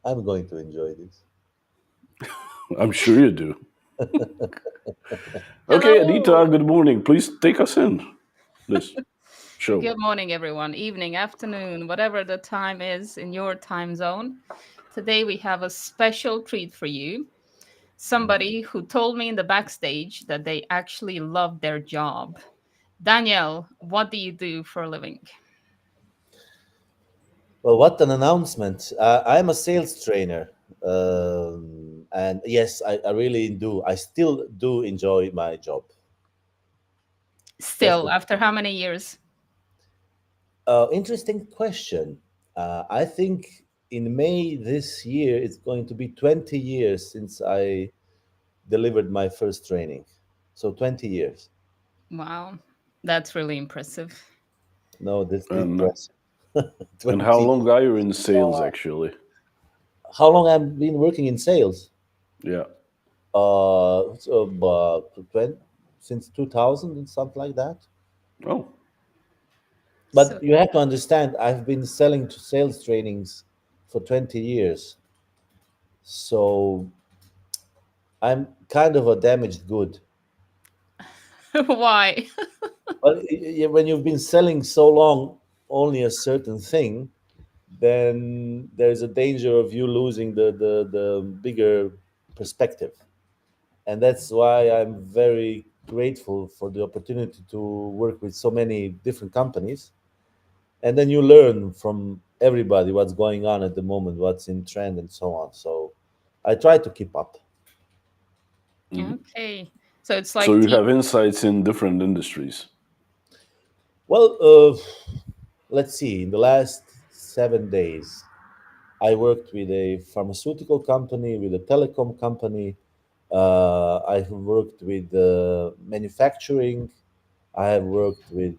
I'm going to enjoy this. I'm sure you do. Okay, Anita, Hello. good morning. Please take us in this show. Good morning, everyone. Evening, afternoon, whatever the time is in your time zone. Today we have a special treat for you. Somebody who told me in the backstage that they actually love their job. Daniel, what do you do for a living? Well, what an announcement! I'm a sales trainer, and yes, I really do. I still do enjoy my job. Still, Definitely. after how many years? Interesting question. I think in May this year it's going to be 20 years since I delivered my first training. So 20 years. Wow, that's really impressive. No, that's And impressive. and how 20. long are you in sales actually? How long I've been working in sales? Yeah. So, 20, since 2000 and something like that. Oh, But So, you have to understand, I've been selling to sales trainings for 20 years. So I'm kind of a damaged good. why? But when you've been selling so long only a certain thing, then there's a danger of you losing the bigger perspective. And that's why I'm very grateful for the opportunity to work with so many different companies. And then you learn from everybody what's going on at the moment, what's in trend, and so on. So I try to keep up. Okay. So it's so like you have insights in different industries. Well, let's see. In the last 7 days, I worked with a pharmaceutical company, with a telecom company. I have worked with manufacturing. I have worked with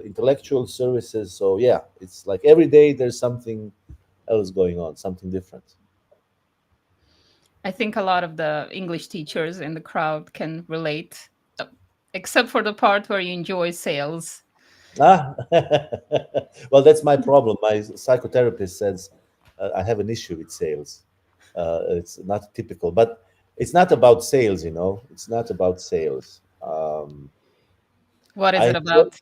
intellectual services. So yeah, it's like every day there's something else going on, something different. I think a lot of the English teachers in the crowd can relate, uh, except for the part where you enjoy sales. Ah, well, that's my problem. My psychotherapist says I have an issue with sales. It's not typical, but it's not about sales. It's not about sales. What is I it enjoy, about?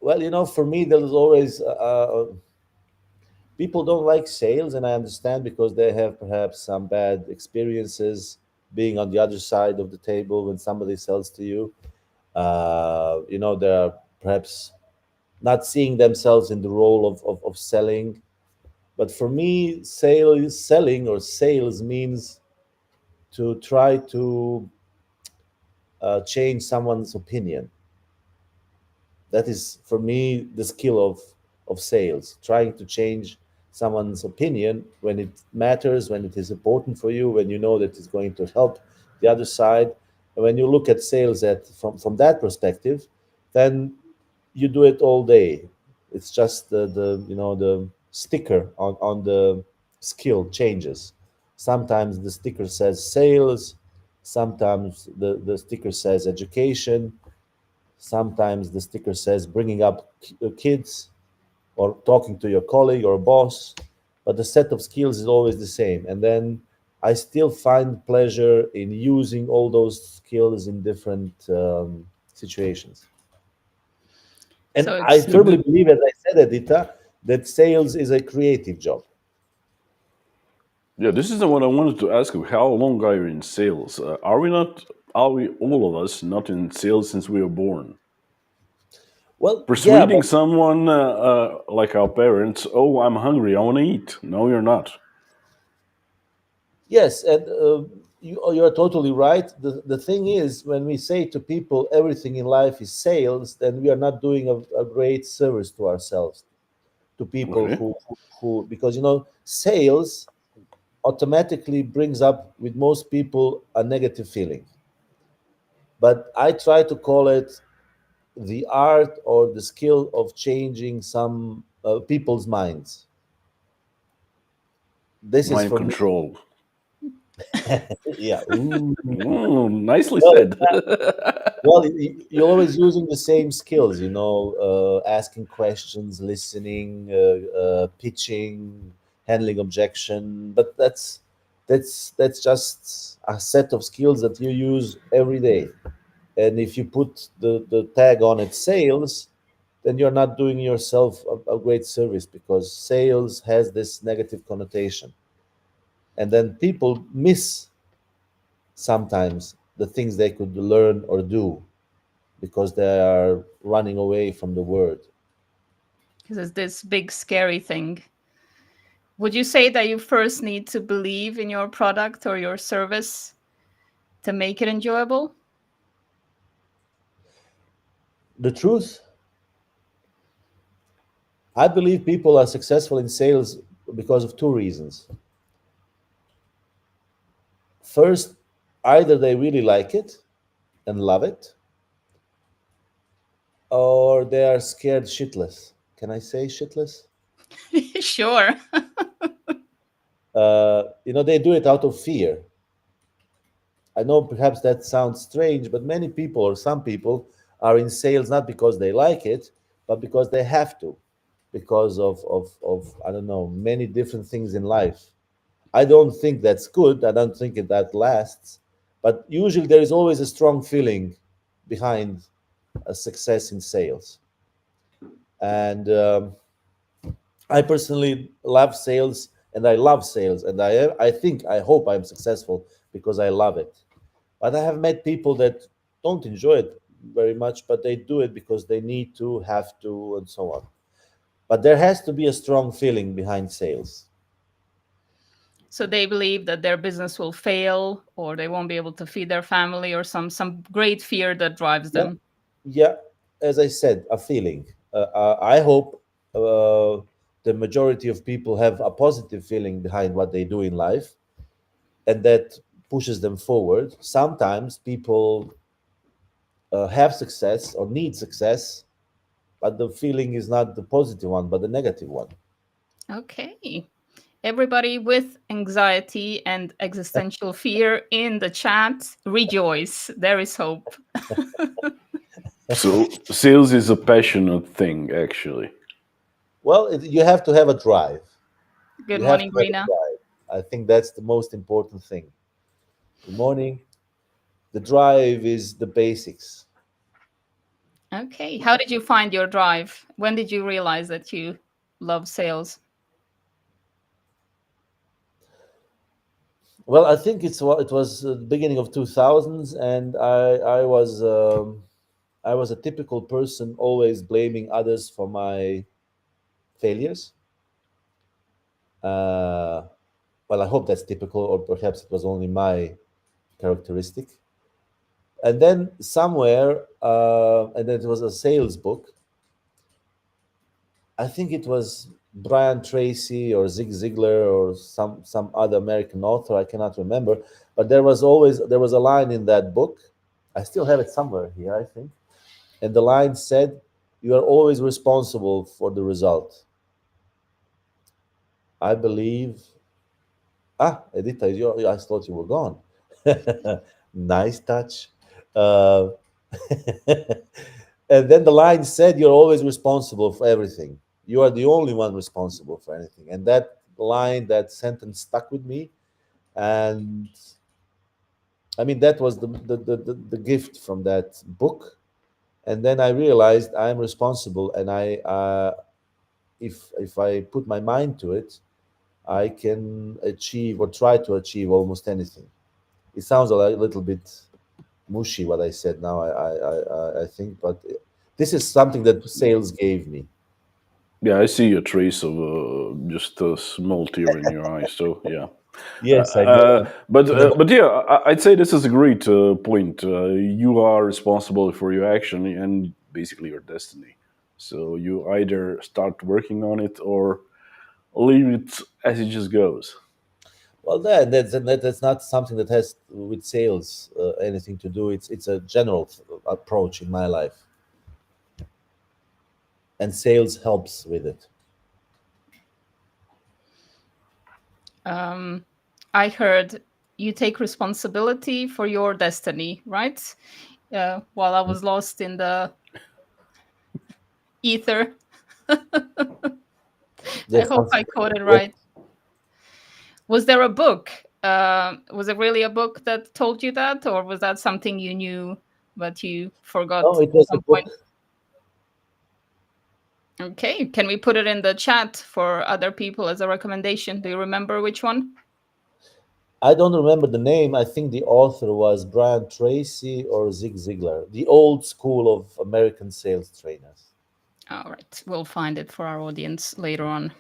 well, for me, there's always people don't like sales, and I understand because they have perhaps some bad experiences being on the other side of the table when somebody sells to you. They're perhaps not seeing themselves in the role of selling. But for me, selling or sales means to try to change someone's opinion. That is for me the skill of sales, trying to change someone's opinion when it matters, when it is important for you, when you know that it's going to help the other side. And when you look at sales from that perspective, then you do it all day. It's just the sticker on the skill changes. Sometimes the sticker says sales, sometimes the sticker says education, sometimes the sticker says bringing up kids or talking to your colleague or boss, but the set of skills is always the same. And then I still find pleasure in using all those skills in different situations. And So I it's Yeah, firmly believe, as I said, Edita, that sales is a creative job. yeah, this is the one I wanted to ask you. How long are you in sales? Are we not? Are we all of us not in sales since we were born? Well, yeah, Persuading but someone like our parents, oh, I'm hungry, I want to eat. No, you're not. yes, and you're totally right. The thing is, when we say to people everything in life is sales, then we are not doing a great service to ourselves, to people Okay. who because sales automatically brings up with most people a negative feeling. But I try to call it the art or the skill of changing some people's minds. This is Mind for me. control. Yeah. Ooh. Oh, nicely Well, said. you're always using the same skills, asking questions, listening, pitching, handling objection, but that's just a set of skills that you use every day. And if you put the tag on it sales, then you're not doing yourself a great service, because sales has this negative connotation, and then people miss sometimes the things they could learn or do because they are running away from the word. Because it's this big scary thing. Would you say that you first need to believe in your product or your service to make it enjoyable? The truth, I believe people are successful in sales because of two reasons. First, either they really like it and love it, or they are scared shitless. Can I say shitless? Sure. They do it out of fear. I know perhaps that sounds strange, but many people, or some people, are in sales not because they like it, but because they have to, because of I don't know, many different things in life. I don't think that's good. I don't think that lasts. But usually there is always a strong feeling behind a success in sales. And I personally love sales, and I love sales, and I hope I'm successful because I love it. But I have met people that don't enjoy it very much, but they do it because they need to, have to, and so on. But there has to be a strong feeling behind sales. So they believe that their business will fail or they won't be able to feed their family, or some great fear that drives Yeah, them. yeah. As I said, a feeling. I hope the majority of people have a positive feeling behind what they do in life, and that pushes them forward. Sometimes people have success or need success, but the feeling is not the positive one, but the negative one. Okay. Everybody with anxiety and existential fear in the chat, rejoice. There is hope. So sales is a passionate thing, actually. Well, you have to have a drive. Good You have morning, to have a Rina. drive. I think that's the most important thing. Good morning. The drive is the basics. Okay. How did you find your drive? When did you realize that you love sales? Well, I think it was the beginning of 2000s, and I was a typical person, always blaming others for my failures. Uh, well, I hope that's typical, or perhaps it was only my characteristic. And then somewhere, and then it was a sales book. I think it was Brian Tracy or Zig Ziglar or some other American author. I cannot remember, but there was a line in that book. I still have it somewhere here, I think. And the line said, "You are always responsible for the result." I believe. Edita, I thought you were gone. Nice touch. Uh, and then the line said, "You're always responsible for everything. You are the only one responsible for anything." And that line, that sentence stuck with me. And I mean, that was the gift from that book. And then I realized I'm responsible, and if I put my mind to it, I can achieve or try to achieve almost anything. It sounds little bit mushy what I said now. I think, but this is something that sales gave me. Yeah, I see a trace of just a small tear in your eye. So yeah, Yes, I know. In the but yeah, I'd say this is a great point. You are responsible for your action and basically your destiny. So you either start working on it or leave it as it just goes. well, that's not something that has with sales anything to do. It's a general approach in my life, and sales helps with it. Um, I heard you take responsibility for your destiny, right? While I was lost in the ether. I Yes, hope I something, caught it yes, right. Was there a book? Was it really a book that told you that, or was that something you knew but you Oh, forgot it at was a some point? book. Okay, can we put it in the chat for other people as a recommendation? Do you remember which one? I don't remember the name. I think the author was Brian Tracy or Zig Ziglar, the old school of American sales trainers. All right, we'll find it for our audience later on.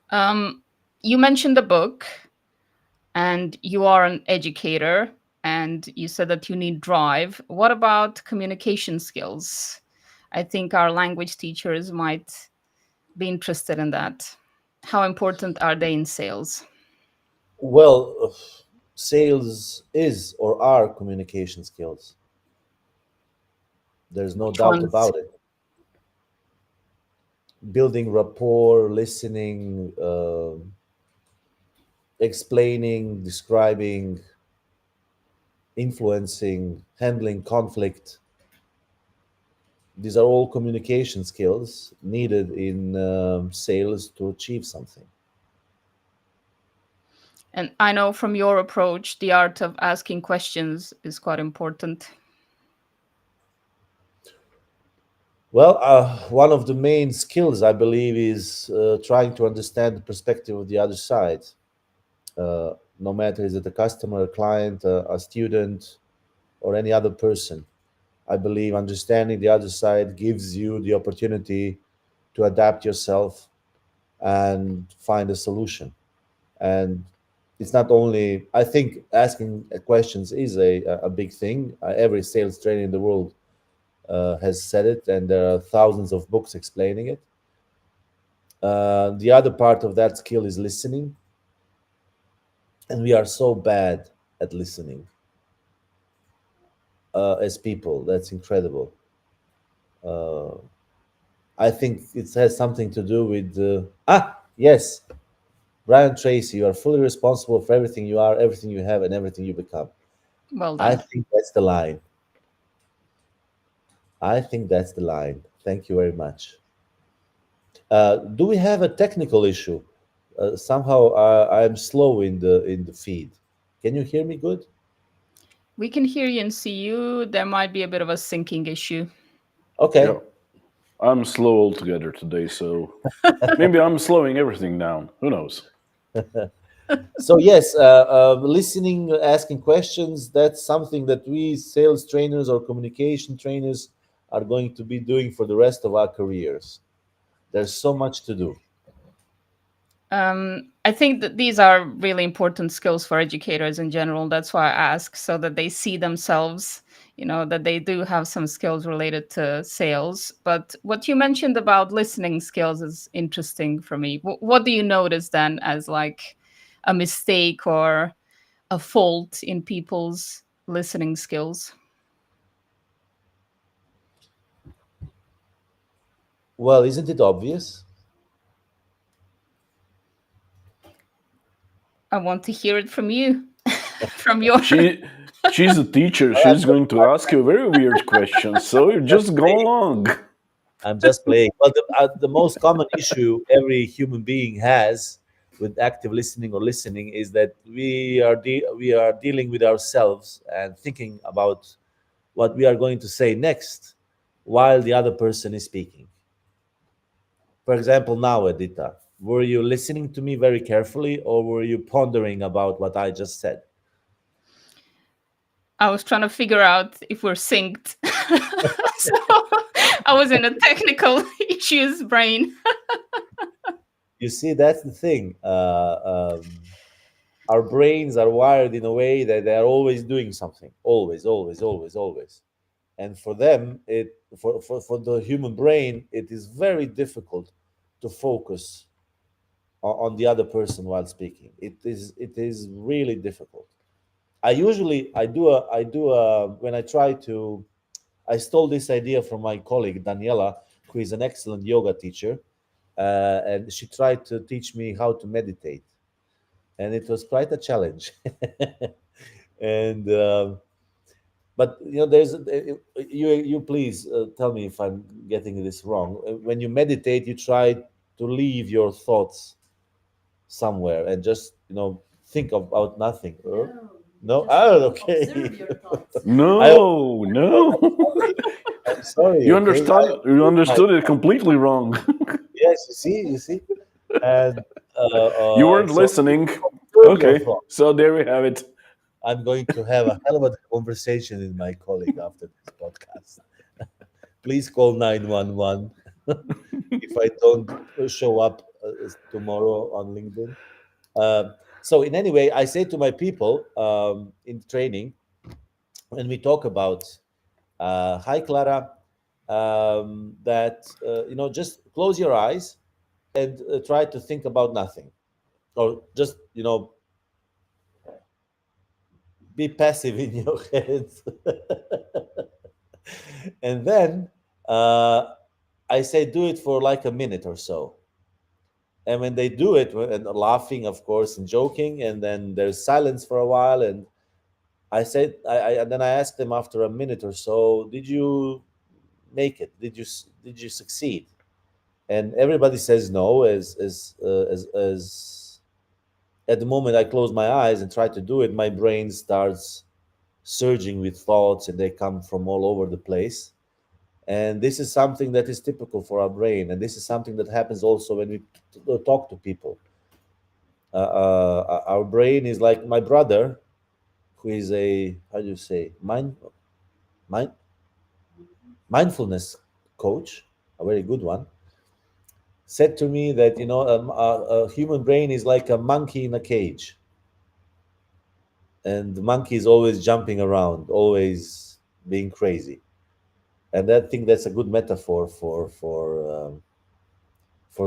Um, you mentioned the book, and you are an educator, and you said that you need drive. What about communication skills? I think our language teachers might be interested in that. How important are they in sales? Well, sales is or are communication skills. There's no Which doubt ones? about it. Building rapport, listening, explaining, describing, influencing, handling conflict. These are all communication skills needed in sales to achieve something. And I know from your approach, the art of asking questions is quite important. Well, one of the main skills, I believe, is trying to understand the perspective of the other side. No matter is it a customer, a client, a student, or any other person. I believe understanding the other side gives you the opportunity to adapt yourself and find a solution. And it's not only, I think asking questions is a big thing. Every sales trainer in the world has said it, and there are thousands of books explaining it. The other part of that skill is listening, and we are so bad at listening as people. That's incredible. I think it has something to do with yes, Brian Tracy. You are fully responsible for everything you are, everything you have, and everything you become. Well I done. think that's the line. I think that's the line. Thank you very much. Do we have a technical issue? Somehow I'm slow in the feed. Can you hear me good? We can hear you and see you. There might be a bit of a syncing issue. Yeah, Okay. I'm slow altogether today, so maybe I'm slowing everything down. Who knows? So yes, listening, asking questions. That's something that we sales trainers or communication trainers are going to be doing for the rest of our careers. There's so much to do. I think that these are really important skills for educators in general. That's why I ask, so that they see themselves, that they do have some skills related to sales. But what you mentioned about listening skills is interesting for me. What do you notice then as like a mistake or a fault in people's listening skills? Well, isn't it obvious? I want to hear it from you, from your. She she's a teacher. Well, She's going to ask you very weird questions, so you I'm just just go playing. along. I'm just playing. Well, the most common issue every human being has with active listening or listening is that we are dealing with ourselves and thinking about what we are going to say next while the other person is speaking. For example, now, Edita, were you listening to me very carefully or were you pondering about what I just said? I was trying to figure out if we're synced. So I was in a technical issues brain. You see, that's the thing. Our brains are wired in a way that they're always doing something, always, always, always, always. And for them, for the human brain, it is very difficult to focus on the other person while speaking. It is really difficult. I do a when I try to, I stole this idea from my colleague Daniela, who is an excellent yoga teacher, and she tried to teach me how to meditate, and it was quite a challenge. And but there's you please tell me if I'm getting this wrong. When you meditate, you try to leave your thoughts somewhere and just think about nothing. No, oh, okay. I No, no. I'm sorry. You Okay, I understand? You observe my understood it completely wrong. yes. You see, and You weren't so listening. observe your Okay, thought. so there we have it. I'm going to have a hell of a conversation with my colleague after this podcast. Please call 911 if I don't show up tomorrow on LinkedIn. So, in any way, I say to my people in training, when we talk about, hi, Clara, that, just close your eyes and try to think about nothing. Or just, be passive in your head. And then I say, do it for like a minute or so. And when they do it, and laughing, of course, and joking, and then there's silence for a while, and I said, and then I asked them after a minute or so, did you make it? Did you succeed? And everybody says no. As at the moment I close my eyes and try to do it, my brain starts surging with thoughts, and they come from all over the place. And this is something that is typical for our brain, and this is something that happens also when we talk to people. Our brain is like my brother, who is a, how do you say, mind mindfulness coach, a very good one, said to me that a human brain is like a monkey in a cage, and the monkey is always jumping around, always being crazy. And I think that's a good metaphor for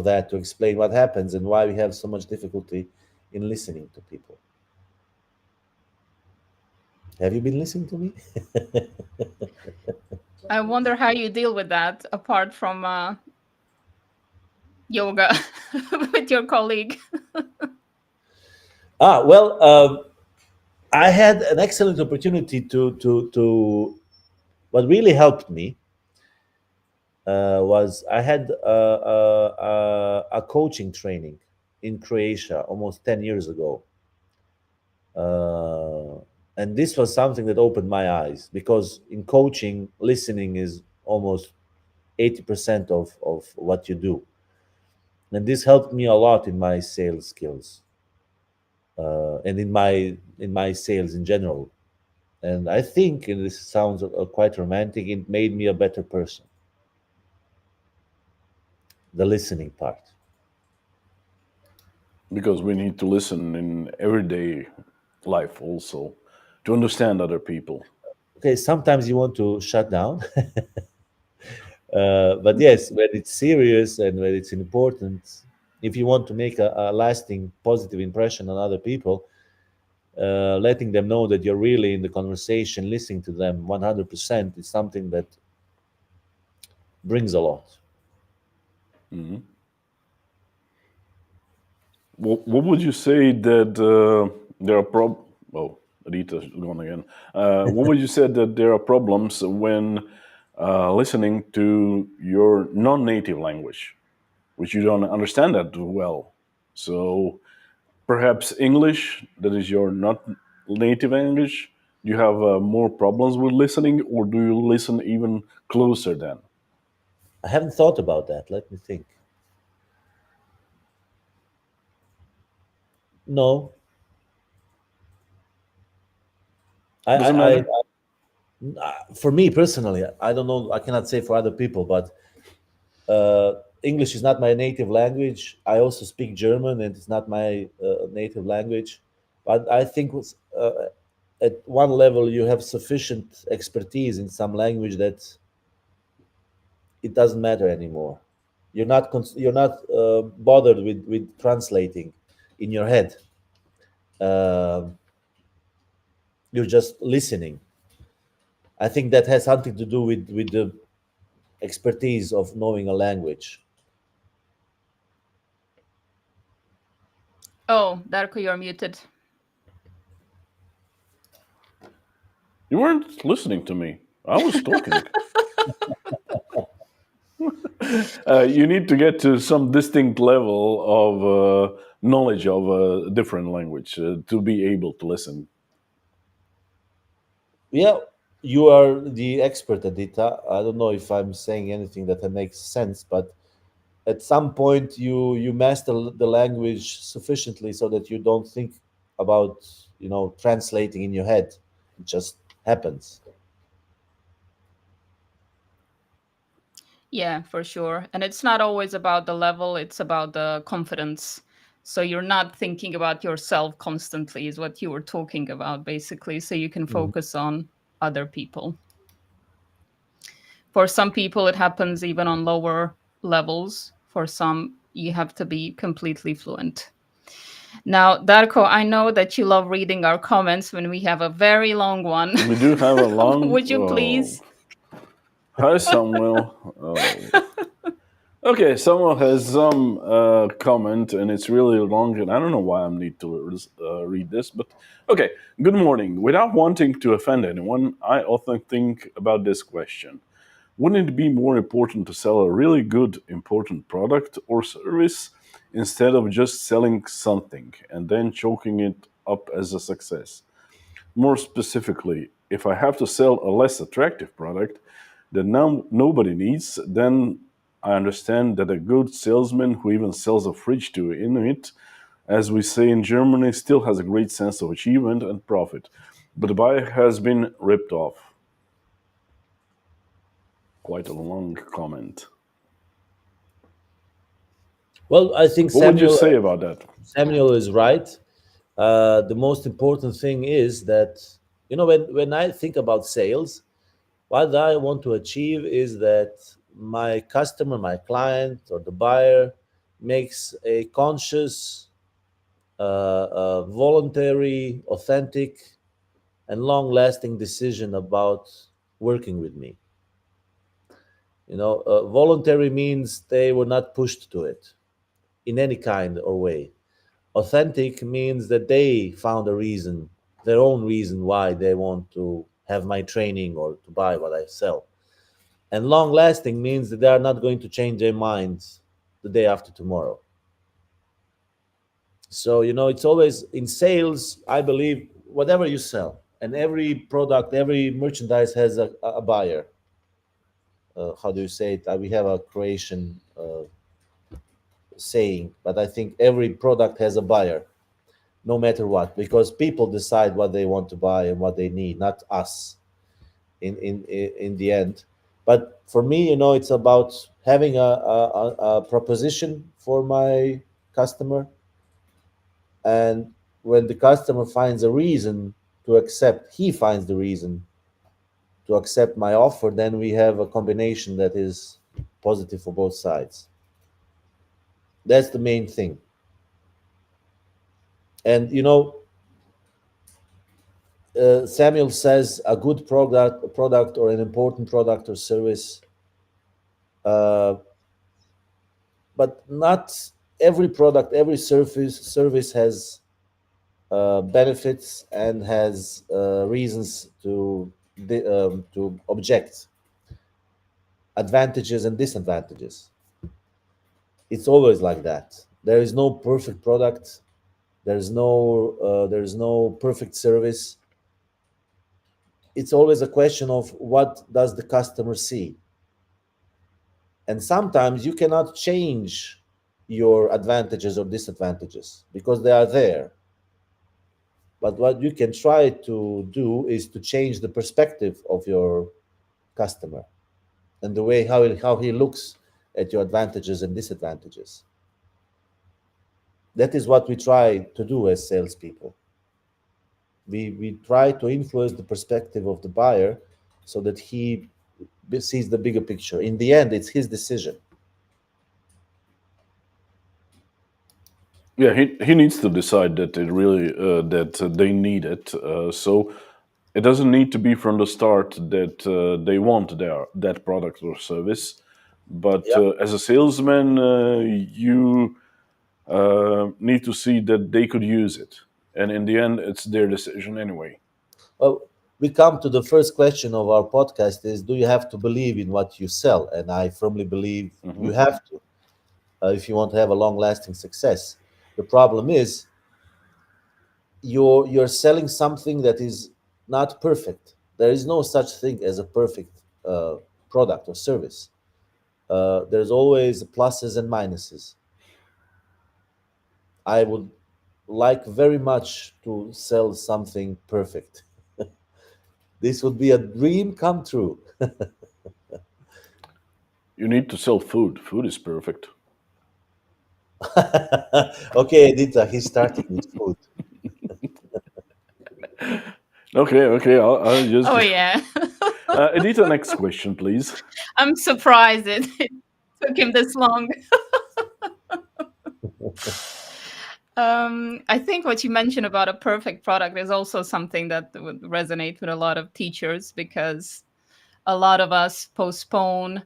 that, to explain what happens and why we have so much difficulty in listening to people. Have you been listening to me? I wonder how you deal with that apart from yoga with your colleague. Well, I had an excellent opportunity to what really helped me was I had a coaching training in Croatia almost 10 years ago. Uh, and this was something that opened my eyes, because in coaching, listening is almost 80% of what you do. And this helped me a lot in my sales skills, and in my sales in general. And I think, and this sounds quite romantic, it made me a better person, the listening part. Because we need to listen in everyday life also to understand other people. Okay, sometimes you want to shut down, but yes, when it's serious and when it's important, if you want to make a lasting positive impression on other people, letting them know that you're really in the conversation, listening to them 100% is something that brings a lot. What would you say that there are Oh, Rita's gone again. What would you say that there are problems when listening to your non-native language, which you don't understand that well? So perhaps English, that is your not native English. Do you have more problems with listening, or do you listen even closer then? I haven't thought about that. Let me think. No, I, Doesn't I, I, matter. for me personally, I don't know. I cannot say for other people, but English is not my native language. I also speak German, and it's not my native language. But I think at one level you have sufficient expertise in some language that it doesn't matter anymore. You're not bothered with translating in your head. Uh, you're just listening. I think that has something to do with the expertise of knowing a language. Oh, Darko, you're muted. You weren't listening to me. I was talking. You need to get to some distinct level of knowledge of a different language to be able to listen. Yeah, you are the expert, Adita. I don't know if I'm saying anything that makes sense, but at some point you master the language sufficiently so that you don't think about translating in your head. It just happens. Yeah, for sure. And it's not always about the level, it's about the confidence. So you're not thinking about yourself constantly, is what you were talking about, basically. So you can Mhm. focus on other people. For some people, it happens even on lower levels. For some, you have to be completely fluent. Now, Darko, I know that you love reading our comments when we have a very long one. We do have a long. Would you Oh, please? hi, Samuel. Oh. Okay, someone has some comment, and it's really long, and I don't know why I need to read this, but okay. Good morning. Without wanting to offend anyone, I often think about this question. Wouldn't it be more important to sell a really good, important product or service instead of just selling something and then choking it up as a success? More specifically, if I have to sell a less attractive product that now nobody needs, then I understand that a good salesman who even sells a fridge to Inuit, as we say in Germany, still has a great sense of achievement and profit. But the buyer has been ripped off. Quite a long comment. Well, I think What would you Samuel say about that? Samuel is right. The most important thing is that when I think about sales, what I want to achieve is that my customer, my client, or the buyer makes a conscious, voluntary, authentic, and long-lasting decision about working with me. Voluntary means they were not pushed to it in any kind or way. Authentic means that they found a reason, their own reason why they want to have my training or to buy what I sell. And long lasting means that they are not going to change their minds the day after tomorrow. So, it's always in sales, I believe, whatever you sell, and every product, every merchandise has a buyer. How do you say it? We have a Croatian saying, but I think every product has a buyer no matter what, because people decide what they want to buy and what they need, not us in the end. But for me, it's about having a proposition for my customer, and when the customer finds a reason to accept, he finds the reason to accept my offer, then we have a combination that is positive for both sides. That's the main thing. And Samuel says a good product or an important product or service, uh, but not every product, every service has benefits and has reasons to object, advantages and disadvantages. It's always like that. There is no perfect product. There is no perfect service. It's always a question of what does the customer see, and sometimes you cannot change your advantages or disadvantages because they are there. But what you can try to do is to change the perspective of your customer and the way how he looks at your advantages and disadvantages. That is what we try to do as salespeople. We try to influence the perspective of the buyer so that he sees the bigger picture. In the end, it's his decision. Yeah, he needs to decide that it really that they need it. So it doesn't need to be from the start that they want that product or service. But Yeah. as a salesman, you need to see that they could use it, and in the end, it's their decision anyway. Well, we come to the first question of our podcast is, do you have to believe in what you sell? And I firmly believe you Hmm. have to, if you want to have a long lasting success. The problem is you're selling something that is not perfect. There is no such thing as a perfect product or service. There's always pluses and minuses. I would like very much to sell something perfect. This would be a dream come true. You need to sell food. Food is perfect. Okay, Edita, he's starting with food. Okay, okay. I'll just Oh yeah. Edita, next question, please. I'm surprised it took him this long. I think what you mentioned about a perfect product is also something that would resonate with a lot of teachers, because a lot of us postpone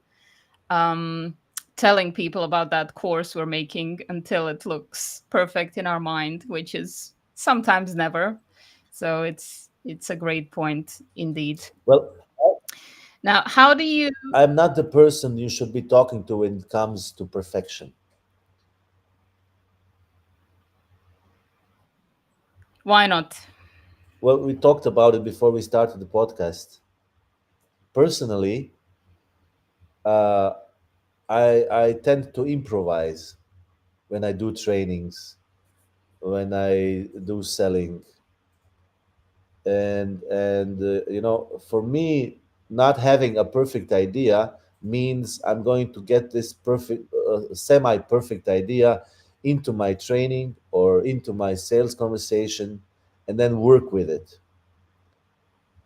um, telling people about that course we're making until it looks perfect in our mind, which is sometimes never. So it's a great point indeed. Well, Now, how do you? I'm not the person you should be talking to when it comes to perfection. Why not? Well, we talked about it before we started the podcast. Personally, uh, I tend to improvise when I do trainings, when I do selling, and for me, not having a perfect idea means I'm going to get this perfect, semi perfect idea into my training or into my sales conversation, and then work with it,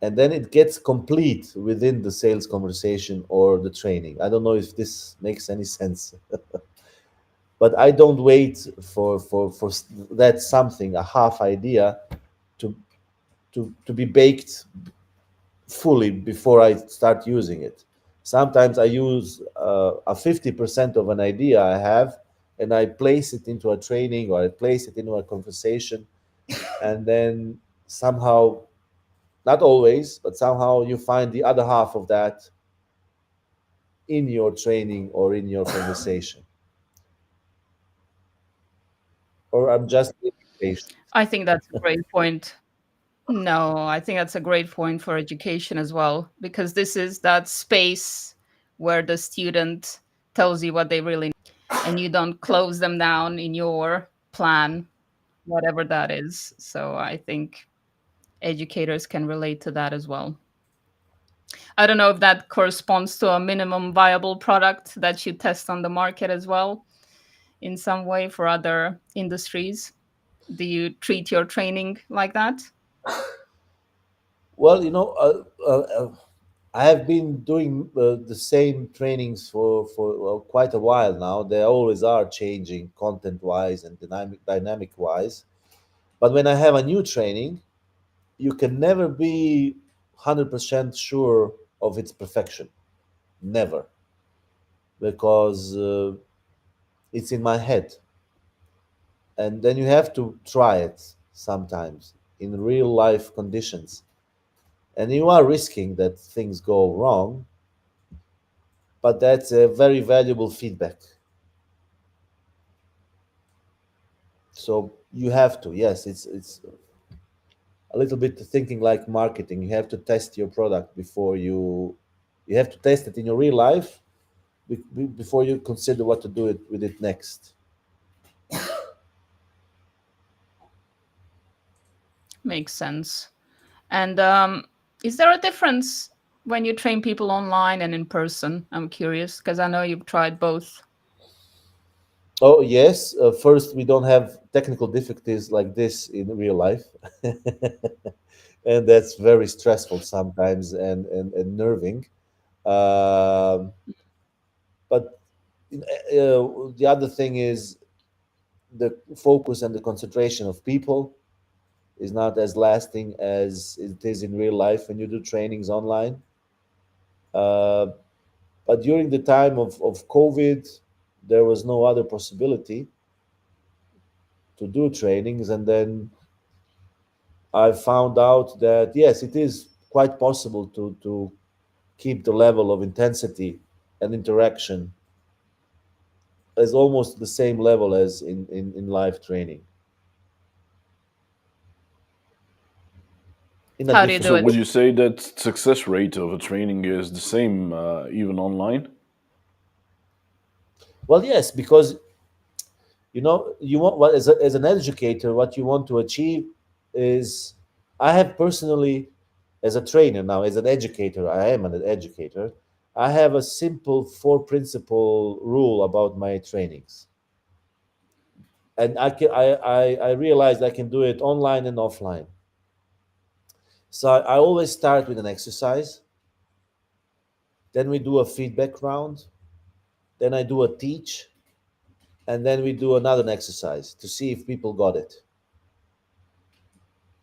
and then it gets complete within the sales conversation or the training. I don't know if this makes any sense, but I don't wait for that something, a half idea, to to be baked fully before I start using it. Sometimes I use a 50% of an idea I have, and I place it into a training or I place it into a conversation, and then somehow, not always, but somehow you find the other half of that in your training or in your conversation. Or I'm just impatient. I think that's a great point. No, I think that's a great point for education as well, because this is that space where the student tells you what they really need, and you don't close them down in your plan, whatever that is. So I think educators can relate to that as well. I don't know if that corresponds to a minimum viable product that you test on the market as well in some way for other industries. Do you treat your training like that? Well, I have been doing the same trainings for well, quite a while now. They always are changing content wise and dynamic wise. But when I have a new training, you can never be 100% sure of its perfection. Never, because it's in my head, and then you have to try it sometimes in real life conditions, and you are risking that things go wrong, but that's a very valuable feedback. So you have to, yes, it's a little bit thinking like marketing. You have to test your product before you have to test it in your real life before you consider what to do it with it next. Makes sense. And is there a difference when you train people online and in person? I'm curious because I know you've tried both. Oh yes, first, we don't have technical difficulties like this in real life. And that's very stressful sometimes, and nerving. Um, but the other thing is the focus and the concentration of people is not as lasting as it is in real life when you do trainings online. Uh, but during the time of COVID, there was no other possibility to do trainings. And then I found out that, yes, it is quite possible to keep the level of intensity and interaction as almost the same level as in live training in a How do you different do So it? would you say that success rate of a training is the same even online? well, yes, because you want what as an educator, what you want to achieve is, I have personally, as a trainer now, as an educator, I am an educator, I have a simple four principle rule about my trainings. And I realized I can do it online and offline. So I always start with an exercise, then we do a feedback round, then I do a teach, and then we do another exercise to see if people got it.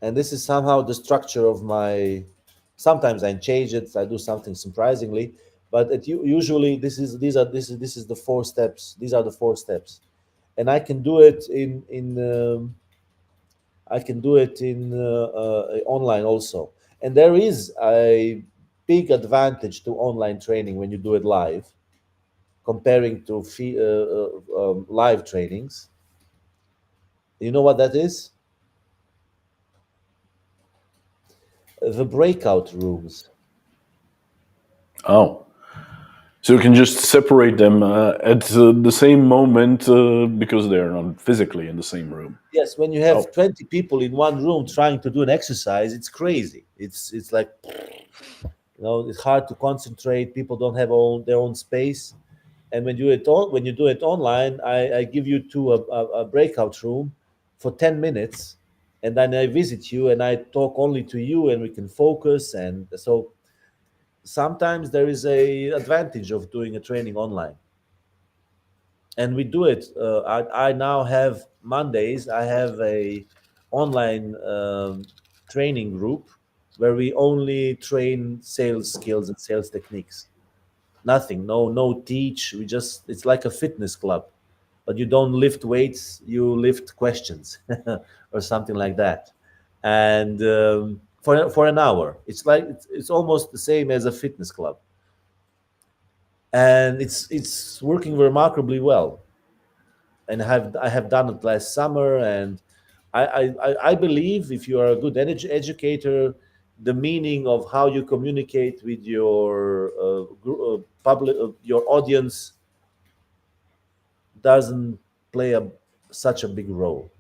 And this is somehow the structure of my. Sometimes I change it, I do something surprisingly, but usually this is the four steps. These are the four steps, and I can do it I can do it in online also. And there is a big advantage to online training when you do it live, comparing to live trainings. You know what that is? The breakout rooms. Oh, so you can just separate them at the same moment because they're not physically in the same room. Yes, when you Oh, have 20 people in one room trying to do an exercise, it's crazy. It's like, it's hard to concentrate. People don't have their own space. And when you do it online, I give you to a breakout room for 10 minutes, and then I visit you and I talk only to you, and we can focus. And so sometimes there is a advantage of doing a training online, and we do it. I now have Mondays. I have a online training group where we only train sales skills and sales techniques. Nothing, no teach. We just, it's like a fitness club, but you don't lift weights. You lift questions, or something like that. And for an hour, it's like it's almost the same as a fitness club, and it's working remarkably well. And I have done it last summer, and I believe if you are a good educator, the meaning of how you communicate with your public, your audience, doesn't play such a big role.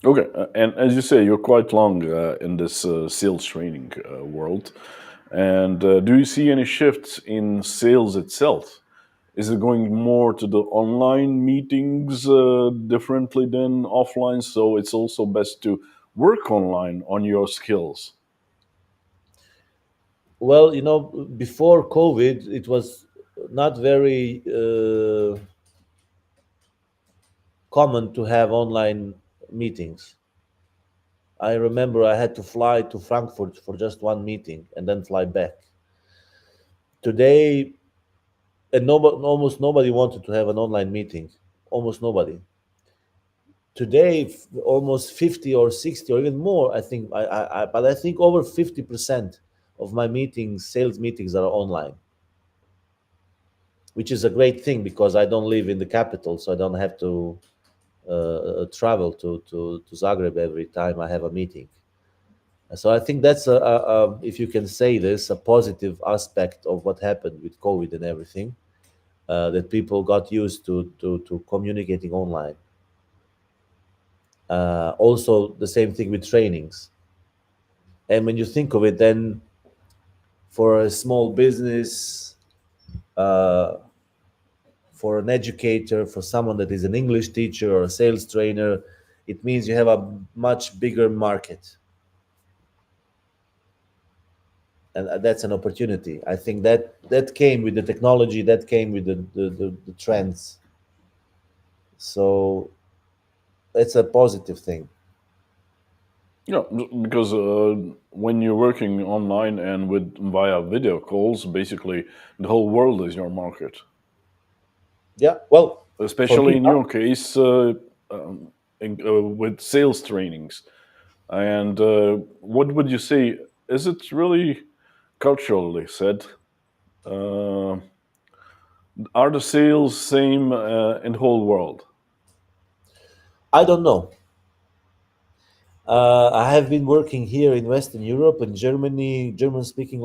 okay. And as you say, you're quite long in this sales training world. And do you see any shifts in sales itself? Is it going more to the online meetings differently than offline? So it's also best to work online on your skills. Well, before COVID, it was not very common to have online meetings. I remember I had to fly to Frankfurt for just one meeting and then fly back. Today, and almost nobody wanted to have an online meeting. Almost nobody. Today, almost 50 or 60 or even more, I think. But I think over 50% of my meetings, sales meetings, are online, which is a great thing because I don't live in the capital, so I don't have to travel to Zagreb every time I have a meeting. So I think that's if you can say this, a positive aspect of what happened with COVID and everything, that people got used to communicating online. Also, the same thing with trainings. And when you think of it, then for a small business, uh, for an educator, for someone that is an English teacher or a sales trainer, it means you have a much bigger market, and that's an opportunity. I think that came with the technology, that came with the trends. So it's a positive thing. Yeah, because when you're working online and with via video calls, basically the whole world is your market. Yeah. Well, for Especially me in now, your case, with sales trainings. And what would you say? Is it really culturally said? Uh, are the sales same in the whole world? I don't know. I have been working here in Western Europe and Germany, German-speaking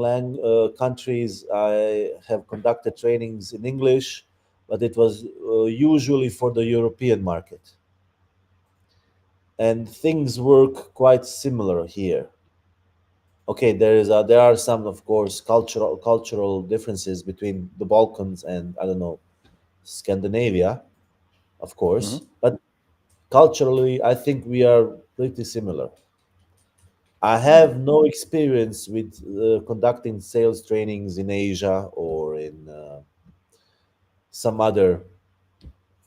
countries. I have conducted trainings in English, but it was usually for the European market. And things work quite similar here. Okay, there are some, of course, cultural differences between the Balkans and I don't know Scandinavia, of course, Hmm. but culturally, I think we are pretty similar. I Hmm. have no experience with conducting sales trainings in Asia or in some other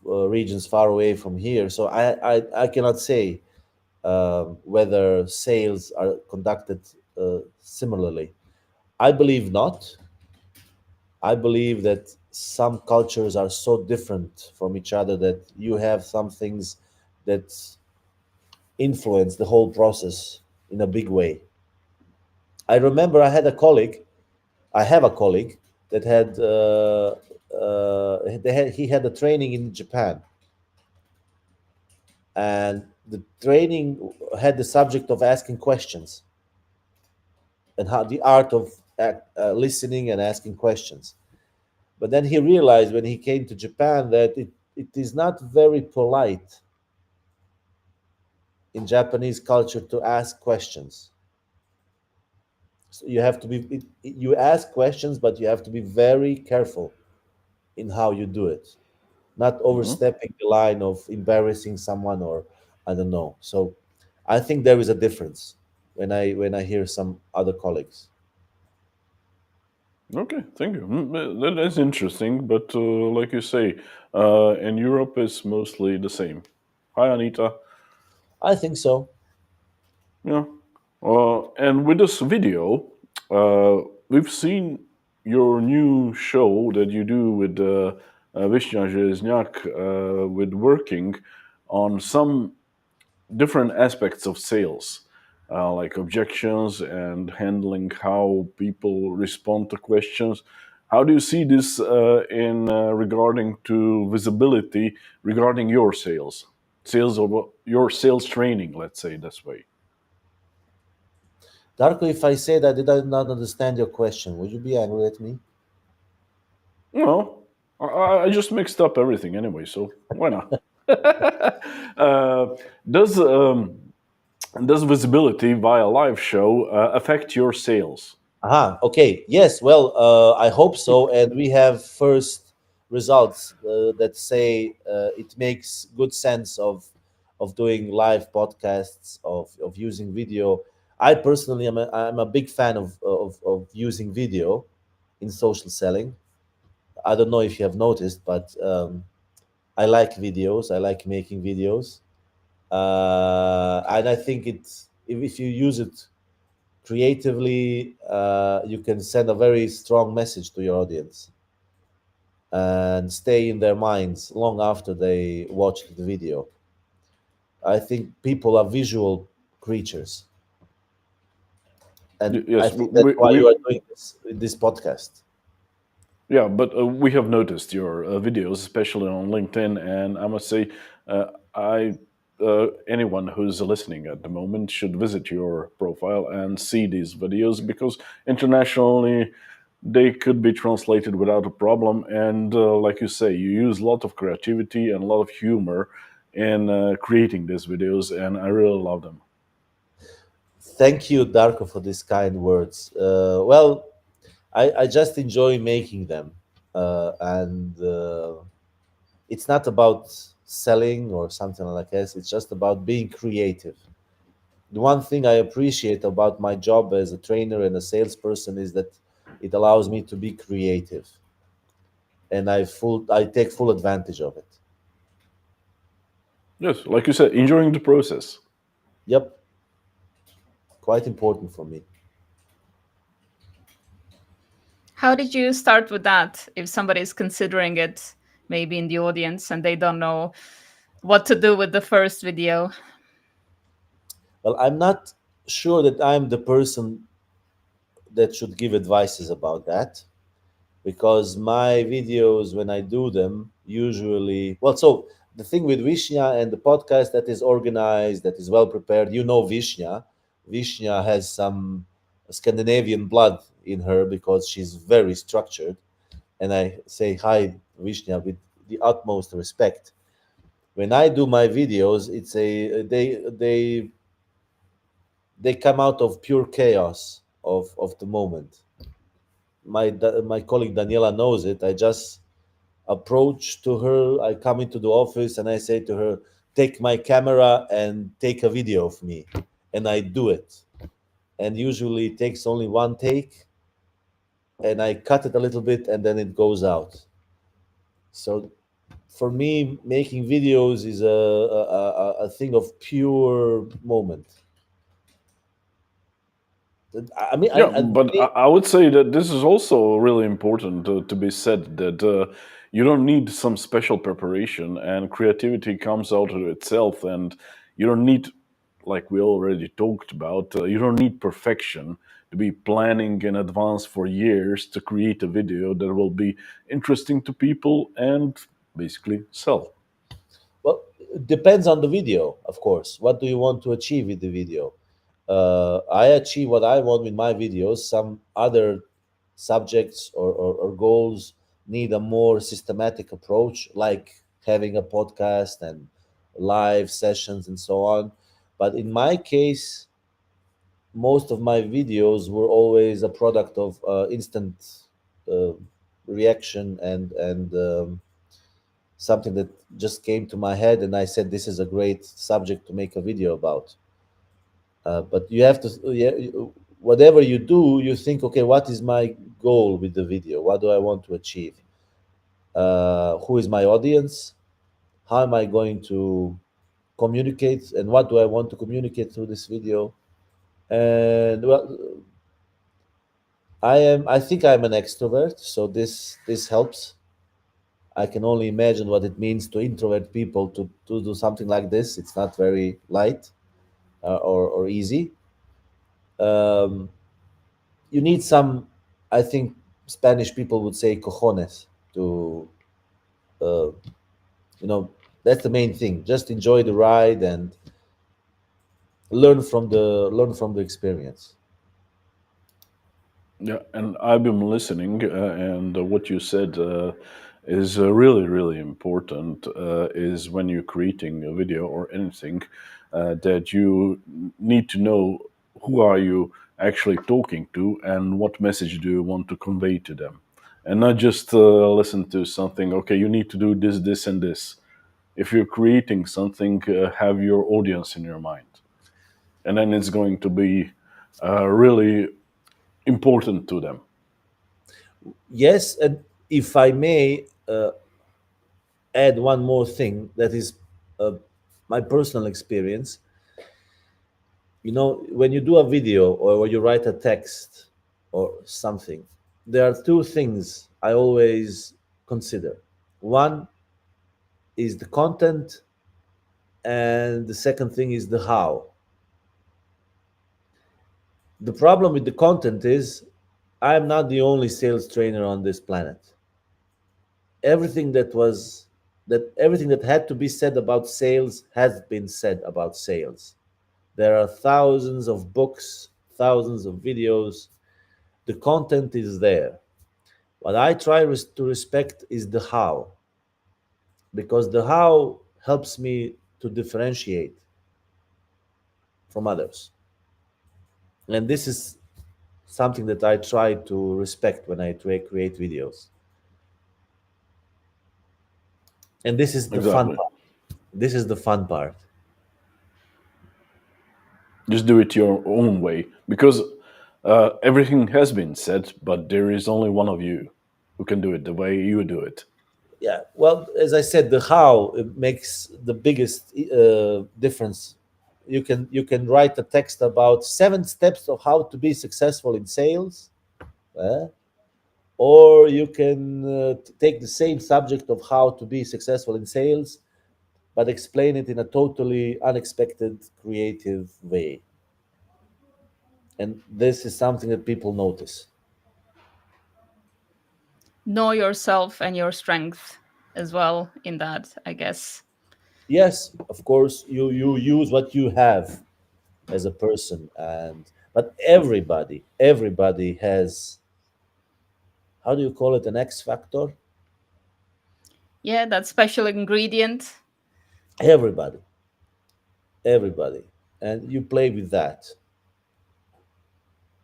regions far away from here, so I cannot say whether sales are conducted similarly. I believe not. I believe that some cultures are so different from each other that you have some things that influence the whole process in a big way. I remember I have a colleague that he had a training in Japan, and the training had the subject of asking questions and how the art of listening and asking questions. But then he realized when he came to Japan that it is not very polite in Japanese culture to ask questions. So you have to be you ask questions, but you have to be very careful in how you do it, not Hmm. overstepping the line of embarrassing someone or I don't know. So I think there is a difference when I hear some other colleagues. Okay, thank you. That is interesting, but like you say, in Europe it's mostly the same. Hi, Anita. I think so. Yeah. And with this video, uh, we've seen your new show that you do with Vishnya Železňák, with working on some different aspects of sales, like objections and handling how people respond to questions. How do you see this in regarding to visibility regarding your sales of your sales training? Let's say this way. Darko, if I say that I did not understand your question, would you be angry at me? No, I just mixed up everything anyway, so why not? uh, does does visibility via live show affect your sales? Aha, okay. Yes, well, I hope so. And we have first results that say it makes good sense of doing live podcasts, of using video. I personally I'm a big fan of using video in social selling. I don't know if you have noticed, but I like videos. I like making videos. And I think if you use it creatively, you can send a very strong message to your audience and stay in their minds long after they watched the video. I think people are visual creatures, and I Yes, think that's why you are doing this podcast. yeah, but we have noticed your videos, especially on LinkedIn, and I must say, I anyone who's listening at the moment should visit your profile and see these videos because internationally they could be translated without a problem. And like you say, you use a lot of creativity and a lot of humor in creating these videos, and I really love them. Thank you, Darko, for these kind words. Well, I just enjoy making them, and it's not about selling or something like this. It's just about being creative. The one thing I appreciate about my job as a trainer and a salesperson is that it allows me to be creative, and I take full advantage of it. Yes, like you said, enjoying the process. Yep, quite important for me. How did you start with that? If somebody's considering it, maybe in the audience, and they don't know what to do with the first video. Well, I'm not sure that I'm the person that should give advices about that, because my videos, when I do them, usually, well, so the thing with Vishnya and the podcast, that is organized, that is well prepared. You know, Vishnya has some Scandinavian blood in her because she's very structured, and I say hi, Vishnya, with the utmost respect. When I do my videos, it's a they come out of pure chaos of the moment. My colleague Daniela knows it. I just approach to her. I come into the office and I say to her, "Take my camera and take a video of me," and I do it. And usually it takes only one take, and I cut it a little bit, and then it goes out. So for me, making videos is a thing of pure moment. I mean, Yeah, I but I would say that this is also really important to be said that you don't need some special preparation, and creativity comes out of itself, and you don't need, like we already talked about, you don't need perfection to be planning in advance for years to create a video that will be interesting to people and basically sell. well, it depends on the video, of course. What do you want to achieve with the video? I achieve what I want with my videos. Some other subjects or goals need a more systematic approach, like having a podcast and live sessions and so on. But in my case, most of my videos were always a product of instant uh, reaction and something that just came to my head, and I said this is a great subject to make a video about. But you have to, yeah, whatever you do, you think, okay, what is my goal with the video? What do I want to achieve? Who is my audience? How am I going to communicate? And what do I want to communicate through this video? And well, I think I'm an extrovert, so this helps. I can only imagine what it means to introvert people to do something like this. It's not very light or easy. Um, you need some, I think Spanish people would say cojones to, uh, you know, that's the main thing. Just enjoy the ride and learn from the experience. Yeah, and I've been listening, and what you said is really, really important. Is when you're creating a video or anything, that you need to know who are you actually talking to and what message do you want to convey to them, and not just listen to something. Okay, you need to do this, this, and this. If you're creating something, have your audience in your mind, and then it's going to be really important to them. Yes, and if I may add one more thing, that is uh, my personal experience. You know, when you do a video or when you write a text or something, there are two things I always consider. One is the content, and the second thing is the how. The problem with the content is I'm not the only sales trainer on this planet. Everything everything that had to be said about sales has been said about sales. There are thousands of books, thousands of videos. The content is there. What I try to respect is the how, because the how helps me to differentiate from others. And this is something that I try to respect when I create videos. And this is the fun Exactly. part. This is the fun part. Just do it your own way because everything has been said, but there is only one of you who can do it the way you do it. Yeah. Well, as I said, the how it makes the biggest difference. You can write a text about 7 steps of how to be successful in sales, eh? Or you can take the same subject of how to be successful in sales but explain it in a totally unexpected, creative way. And this is something that people notice. Know yourself and your strength as well in that, I guess. Yes, of course, you use what you have as a person, and but everybody has, how do you call it, an X factor. Yeah, that special ingredient. Everybody, everybody, and you play with that.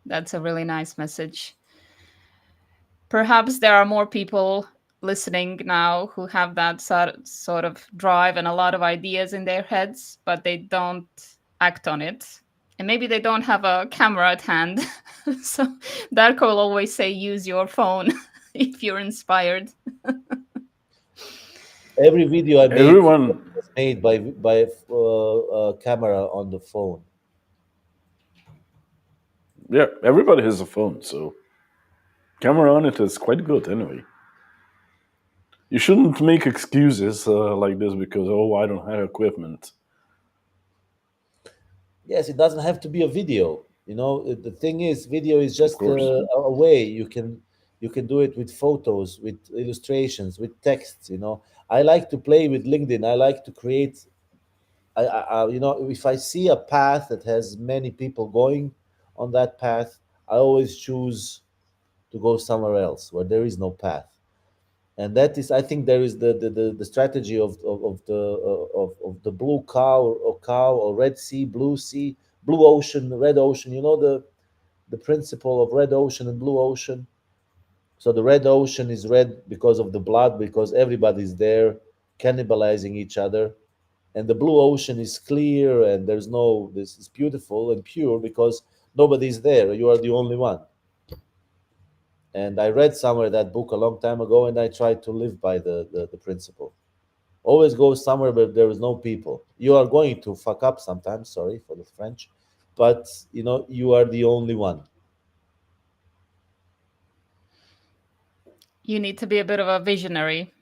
That's a really nice message. Perhaps there are more people listening now who have that sort of drive and a lot of ideas in their heads, but they don't act on it. And maybe they don't have a camera at hand. So Darko will always say, use your phone if you're inspired. Every video I make Everyone, was made by camera on the phone. yeah, everybody has a phone, so camera on it is quite good anyway. You shouldn't make excuses like this because, oh, I don't have equipment. Yes, it doesn't have to be a video. The thing is, video is Of just course. a way you can do it with photos, with illustrations, with texts. I like to play with LinkedIn. I like to create. If I see a path that has many people going on that path, I always choose to go somewhere else where there is no path. And that is, I think, there is the strategy of the blue cow or red sea, blue sea, blue ocean, red ocean. The principle of red ocean and blue ocean. So the red ocean is red because of the blood, because everybody's there cannibalizing each other. And the blue ocean is clear, and there's no this is beautiful and pure because nobody's there, you are the only one. And I read somewhere that book a long time ago, and I tried to live by the principle. Always go somewhere where there is no people. You are going to fuck up sometimes, sorry for the French, but you are the only one. You need to be a bit of a visionary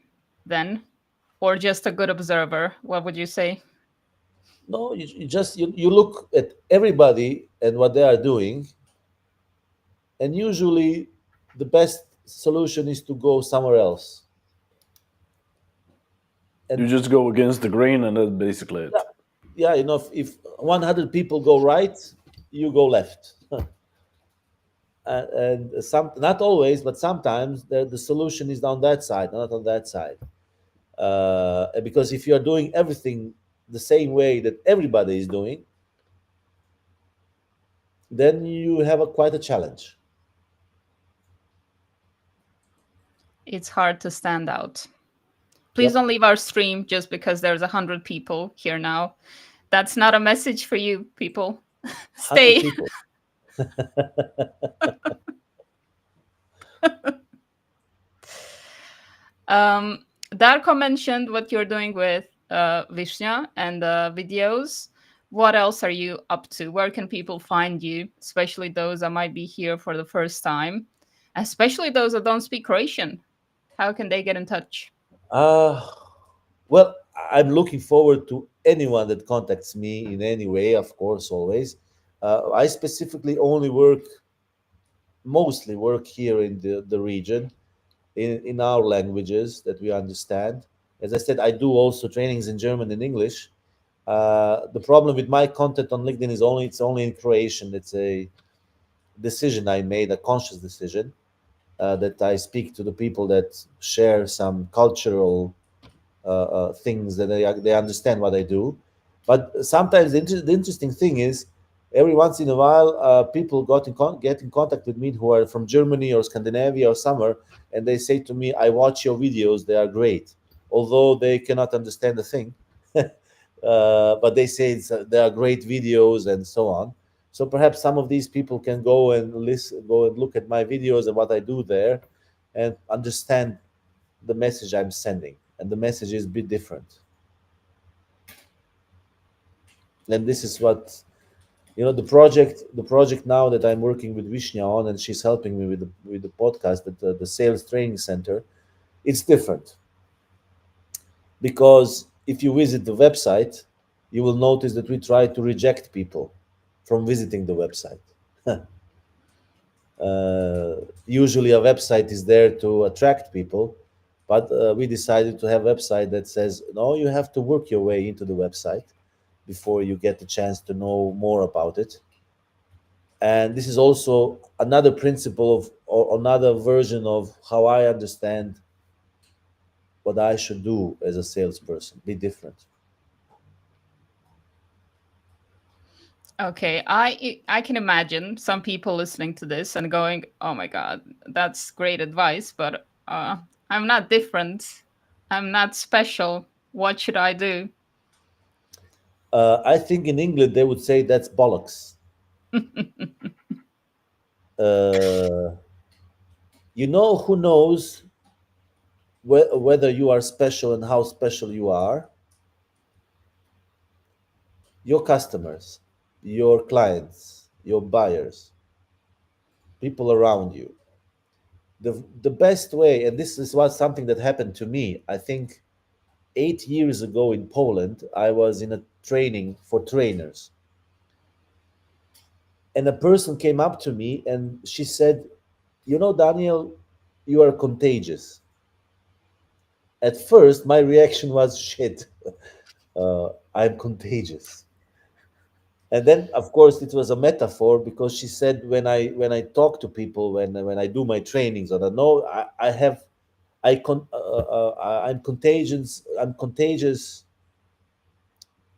then, or just a good observer. What would you say? No, you just you look at everybody and what they are doing, and usually the best solution is to go somewhere else. You And just go against the grain, and that's basically yeah, it. yeah, if 100 people go right, you go left. And some, not always, but sometimes the solution is on that side, not on that side. Because if you're doing everything the same way that everybody is doing, then you have quite a challenge. It's hard to stand out. Please Yep, don't leave our stream just because there's 100 people here now. That's not a message for you, people. 100 Stay. people. Darko mentioned what you're doing with Vishnya and videos. What else are you up to? Where can people find you, especially those that might be here for the first time, especially those that don't speak Croatian? How can they get in touch? Uh, well, I'm looking forward to anyone that contacts me in any way, of course, always. I specifically mostly work here in the region, in our languages that we understand. As I said, I do also trainings in German and English. The problem with my content on LinkedIn is it's only in Croatian. It's a decision I made, a conscious decision, that I speak to the people that share some cultural things that they understand what I do. But sometimes the interesting thing is, every once in a while, people get in contact with me who are from Germany or Scandinavia or somewhere, and they say to me, "I watch your videos; they are great," although they cannot understand a thing. But they say they are great videos and so on. So perhaps some of these people can go and look at my videos and what I do there, and understand the message I'm sending, and the message is a bit different. And this is what the project now that I'm working with Vishnya on, and she's helping me with the podcast, the sales training center. It's different because If you visit the website, you will notice that we try to reject people from visiting the website. Usually, a website is there to attract people, but we decided to have a website that says, no, you have to work your way into the website before you get the chance to know more about it. And this is also another principle of, or another version of how I understand what I should do as a salesperson. Be different. Okay, I can imagine some people listening to this and going, "Oh my god, that's great advice, but I'm not different. I'm not special. What should I do?" I think in England they would say that's bollocks. Uh, you know who knows whether you are special and how special you are? Your customers, your clients, your buyers, people around you. The best way, and this is what something that happened to me. I think 8 years ago in Poland, I was in a training for trainers, and a person came up to me and she said, "You know, Daniel, you are contagious." At first, my reaction was, "Shit, I'm contagious." And then, of course, it was a metaphor because she said, when I talk to people, when I do my trainings, and I know I have, I'm contagious. I'm contagious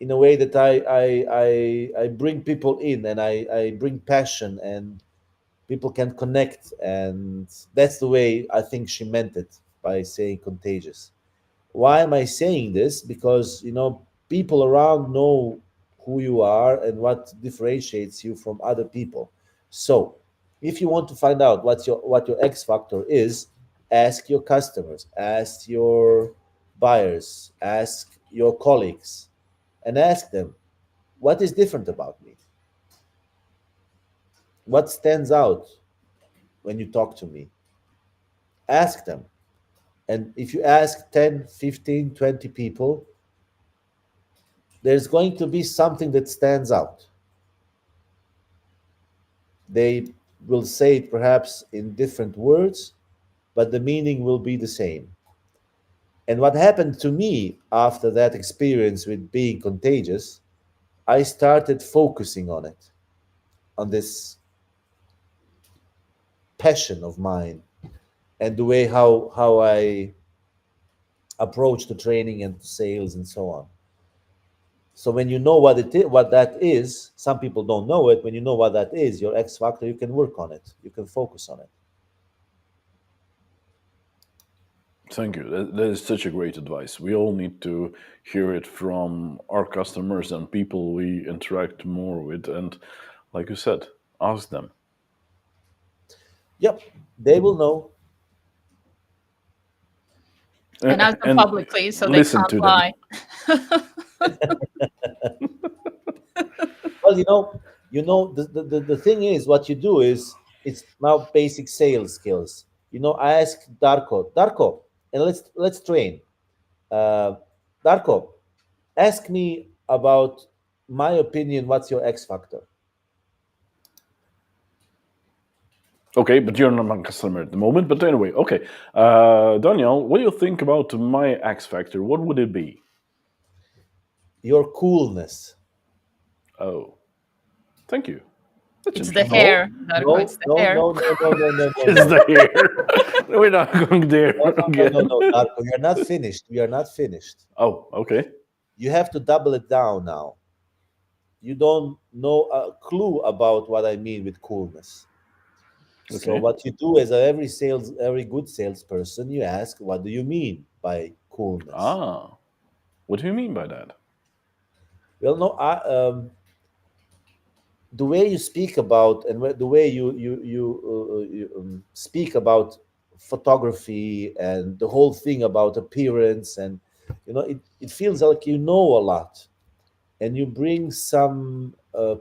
in a way that I bring people in, and I bring passion, and people can connect, and that's the way I think she meant it by saying contagious. Why am I saying this? Because people around know who you are and what differentiates you from other people. So if you want to find out what your X factor is, ask your customers, ask your buyers, ask your colleagues, and ask them, what is different about me? What stands out when you talk to me? Ask them. And if you ask 10, 15, 20 people, there's going to be something that stands out. They will say it perhaps in different words, but the meaning will be the same. And what happened to me after that experience with being contagious, I started focusing on it, on this passion of mine, and the way how I approach to training and to sales and so on. So when you know what that is, some people don't know it. When you know what that is, your X factor, you can work on it. You can focus on it. Thank you. That is such a great advice. We all need to hear it from our customers and people we interact more with. And like you said, ask them. Yep, they will know. And ask them And publicly so they listen can't to them. lie. Well, the thing is, what you do is, it's now basic sales skills. I ask Darko, and let's train. Uh, Darko, ask me about my opinion. What's your X factor? Okay, but you're not my customer at the moment. But anyway, okay. Daniel, what do you think about my X Factor? What would it be? Your coolness. Oh, thank you. That's It's the interesting. hair, No, Darko. It's no, the no, hair. no, no, no, no, no, no, It's no. the hair. We're not going there No, no, no, no, again. no, Darko. We are not finished. We are not finished. Oh, okay. You have to double it down now. You don't know a clue about what I mean with coolness. So Okay. what you do as every good salesperson, you ask, what do you mean by coolness? Ah, what do you mean by that? Well, no, the way you speak about, and the way you speak about photography and the whole thing about appearance, and it feels like you know a lot, and you bring some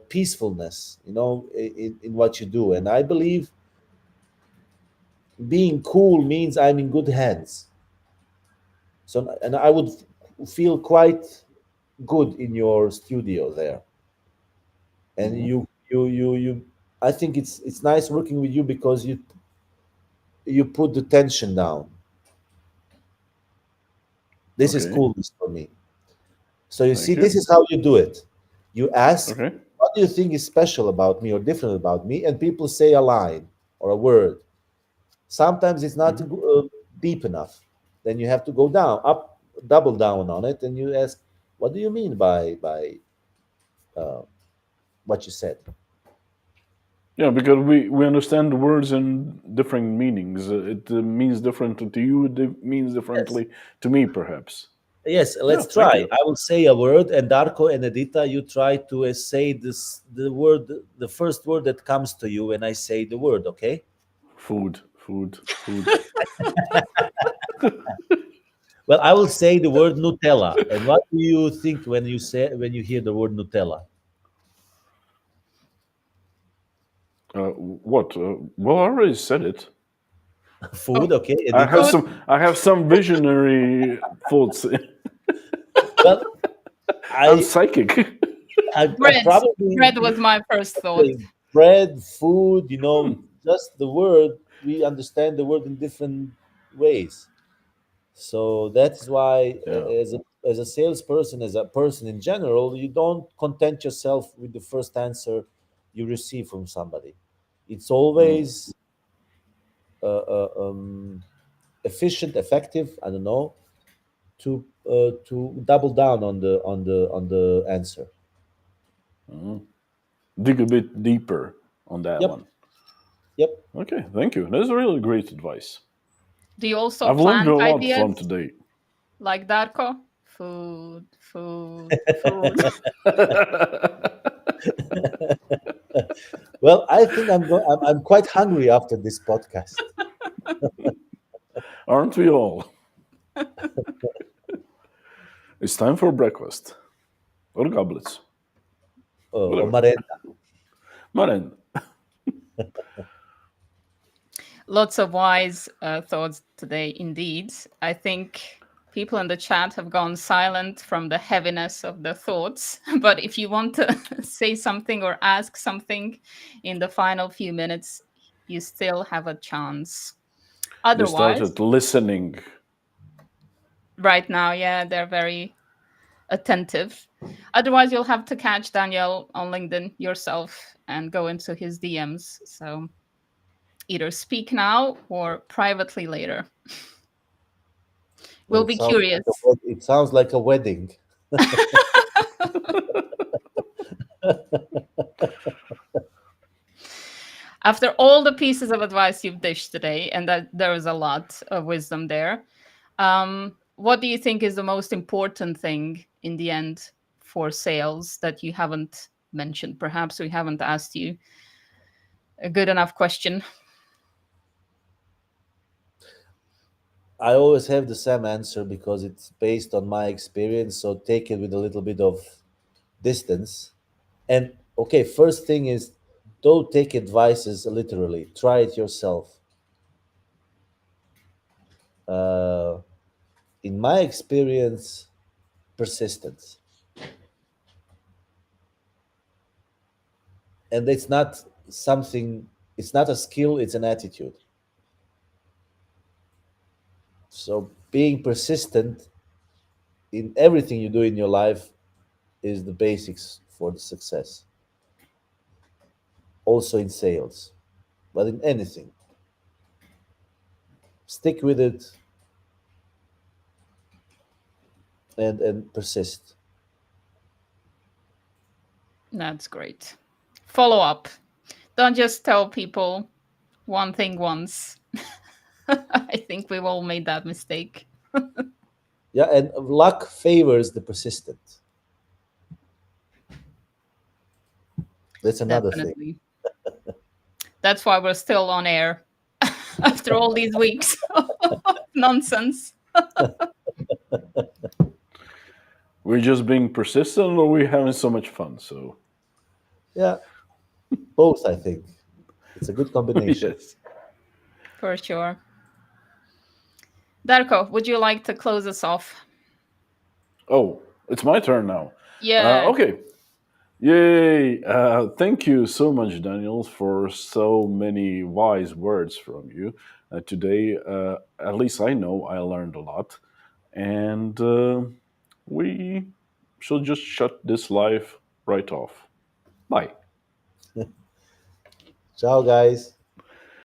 peacefulness, in what you do. And I believe being cool means I'm in good hands. So, and I would feel quite good in your studio there, and Hmm. you. I think it's nice working with you because you put the tension down. This is Okay. coolness for me. So you see, Thank this you. is how you do it. You ask, Okay. what do you think is special about me or different about me? And people say a line or a word. Sometimes it's not Hmm. deep enough. Then you have to go down, up, double down on it, and you ask, what do you mean by uh, what you said? Yeah, because we understand the words in different meanings. It means differently to you. It means Yes. differently to me, perhaps. Yes, Yeah. let's Thank try. you. I will say a word, and Darko and Edita, you try to say the word, the first word that comes to you when I say the word. Okay. Food. Food. Food. Well, I will say the word Nutella. And what do you think when you hear the word Nutella? What? Well, I already said it. Food, okay, I have Edita? Food, some. I have some visionary thoughts. Well, I'm I psychic. I bread. probably Bread was my first thought. say bread, food, Hmm. just the word, we understand the word in different ways. So that's why, Yeah. as a salesperson, as a person in general, you don't content yourself with the first answer you receive from somebody. It's Mm. always efficient, effective. I don't know, to double down on the answer. Mm. Dig a bit deeper on that Yep, one. yep. Okay. Thank you. That's really great advice. Do you also I've learned plant a lot from ideas today. like Darko? Food, food, food. Well, I think I'm quite hungry after this podcast. Aren't we all? It's time for breakfast or goblets, Or whatever. Marenta. Maren. Lots of wise thoughts today, indeed. I think people in the chat have gone silent from the heaviness of the thoughts. But if you want to say something or ask something in the final few minutes, you still have a chance. They Otherwise, started listening. right now, yeah, they're very attentive. Otherwise, you'll have to catch Daniel on LinkedIn yourself and go into his DMs. So either speak now or privately later. Well, We'll be curious. it sounds like a wedding. After all the pieces of advice you've dished today, and that there is a lot of wisdom there, what do you think is the most important thing in the end for sales that you haven't mentioned? Perhaps we haven't asked you a good enough question. I always have the same answer because it's based on my experience. So take it with a little bit of distance. And okay, first thing is, don't take advices literally. Try it yourself. Uh, in my experience, persistence, and it's not something. It's not a skill. It's an attitude. So being persistent in everything you do in your life is the basics for the success. Also in sales, but in anything, stick with it and persist. That's great. Follow up. Don't just tell people one thing once. I think we've all made that mistake. Yeah, and luck favors the persistent. That's another thing. Definitely. That's why we're still on air after all these weeks of nonsense. We're just being persistent or we're having so much fun. So, Yeah, both. I think it's a good combination. yes. For sure. Darko, would you like to close us off? Oh, it's my turn now. Yeah. Okay. Yay! Thank you so much, Daniel, for so many wise words from you today. At least I know I learned a lot, and we should just shut this live right off. Bye. Ciao, guys.